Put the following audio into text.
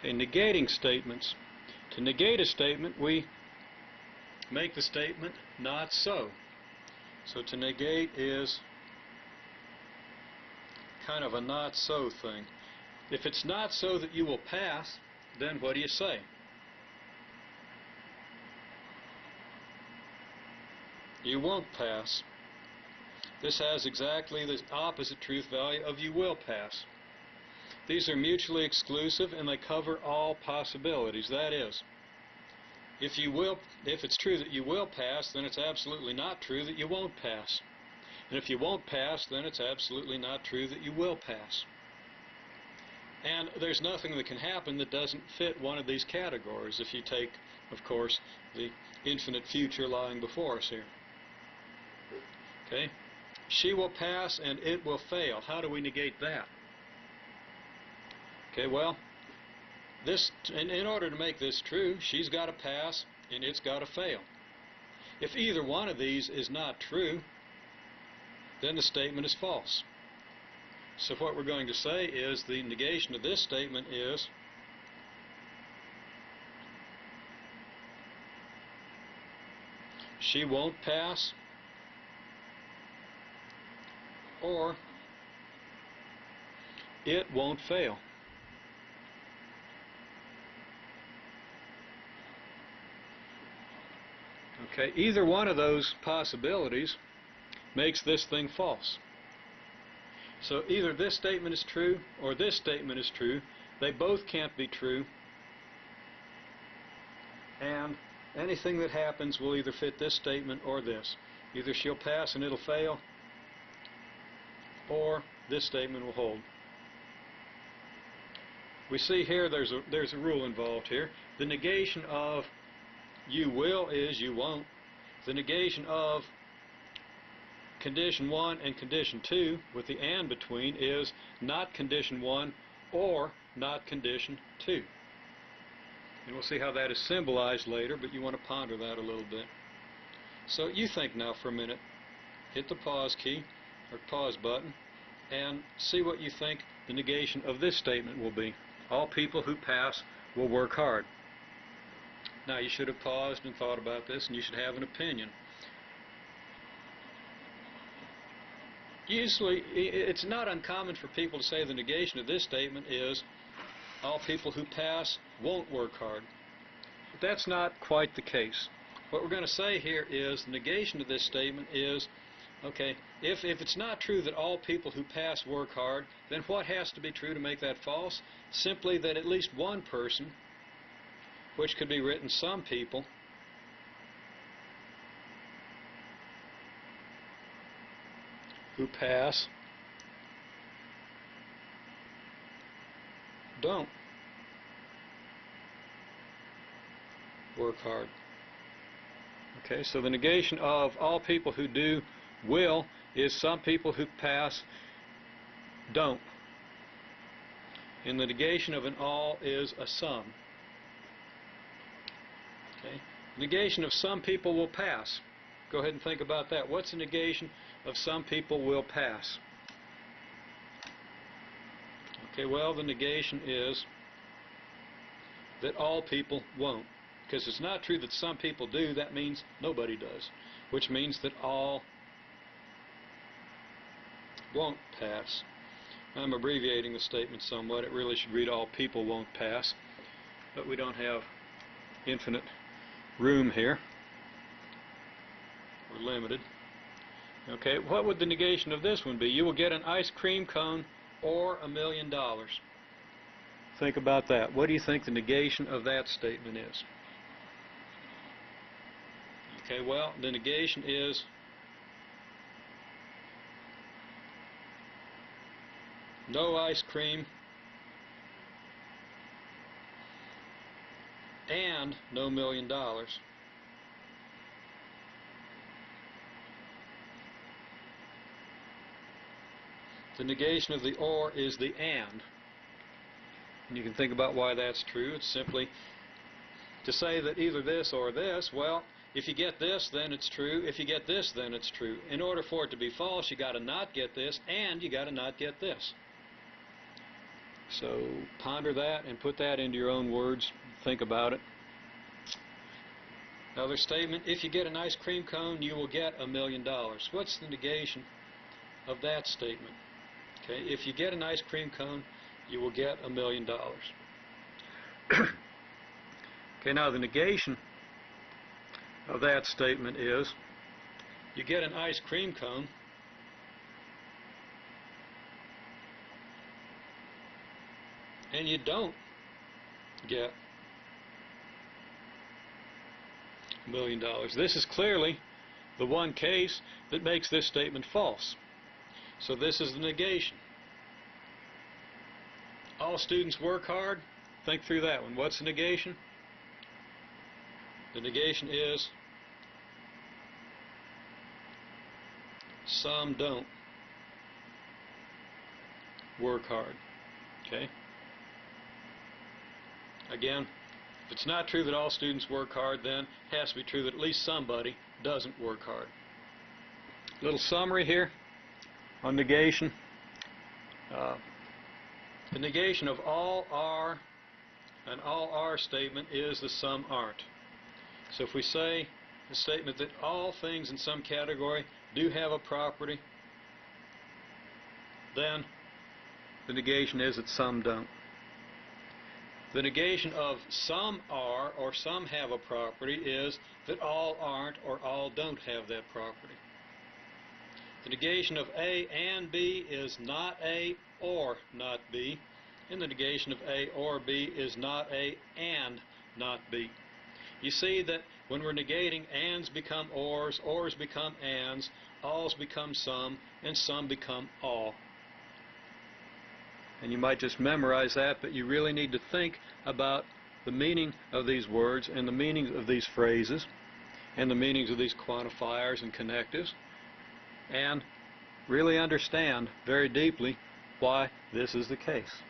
Okay, negating statements. To negate a statement, we make the statement not so. So to negate is kind of a not so thing. If it's not so that you will pass, then what do you say? You won't pass. This has exactly the opposite truth value of you will pass. These are mutually exclusive and they cover all possibilities. That is, if it's true that you will pass, then it's absolutely not true that you won't pass. And if you won't pass, then it's absolutely not true that you will pass. And there's nothing that can happen that doesn't fit one of these categories if you take, of course, the infinite future lying before us here. Okay? She will pass and it will fail. How do we negate that? Okay, well, in order to make this true, she's got to pass and it's got to fail. If either one of these is not true, then the statement is false. So what we're going to say is the negation of this statement is she won't pass, or it won't fail. Okay, either one of those possibilities makes this thing false. So either this statement is true or this statement is true. They both can't be true. And anything that happens will either fit this statement or this. Either she'll pass and it'll fail, or this statement will hold. We see here there's a rule involved here. The negation of you will is you won't. The negation of condition 1 and condition 2 with the and between is not condition 1 or not condition 2. And we'll see how that is symbolized later, but you want to ponder that a little bit. So you think now for a minute. Hit the pause key or pause button and see what you think the negation of this statement will be. All people who pass will work hard. Now you should have paused and thought about this, and you should have an opinion. Usually, it's not uncommon for people to say the negation of this statement is all people who pass won't work hard. But that's not quite the case. What we're going to say here is the negation of this statement is, okay, if it's not true that all people who pass work hard, then what has to be true to make that false? Simply that at least one person, which could be written some people, who pass don't work hard. Okay, so the negation of all people who do will is some people who pass don't. And the negation of an all is a some. Okay, negation of some people will pass. Go ahead and think about that. What's the negation of some people will pass? Okay, well, the negation is that all people won't. Because it's not true that some people do, that means nobody does. Which means that all won't pass. I'm abbreviating the statement somewhat. It really should read all people won't pass. But we don't have infinite room here. We're limited. Okay, what would the negation of this one be? You will get an ice cream cone or $1 million. Think about that. What do you think the negation of that statement is? Okay, well, the negation is no ice cream and no $1 million. The negation of the or is the and. And you can think about why that's true. It's simply to say that either this or this. Well, if you get this, then it's true. If you get this, then it's true. In order for it to be false, you got to not get this, and you got to not get this. So ponder that and put that into your own words. Think about it. Another statement, if you get an ice cream cone, you will get $1 million. What's the negation of that statement? Okay, if you get an ice cream cone, you will get $1 million. Okay, now the negation of that statement is, you get an ice cream cone, and you don't get $1 million. This is clearly the one case that makes this statement false. So this is the negation. All students work hard. Think through that one. What's the negation? The negation is some don't work hard. Okay? Again, if it's not true that all students work hard, then it has to be true that at least somebody doesn't work hard. Little summary here on negation. The negation of all are, an all are statement is the some aren't. So if we say the statement that all things in some category do have a property, then the negation is that some don't. The negation of some are or some have a property is that all aren't or all don't have that property. The negation of A and B is not A or not B, and the negation of A or B is not A and not B. You see that when we're negating, ands become ors become ands, alls become some, and some become all. And you might just memorize that, but you really need to think about the meaning of these words and the meanings of these phrases and the meanings of these quantifiers and connectives, and really understand very deeply why this is the case.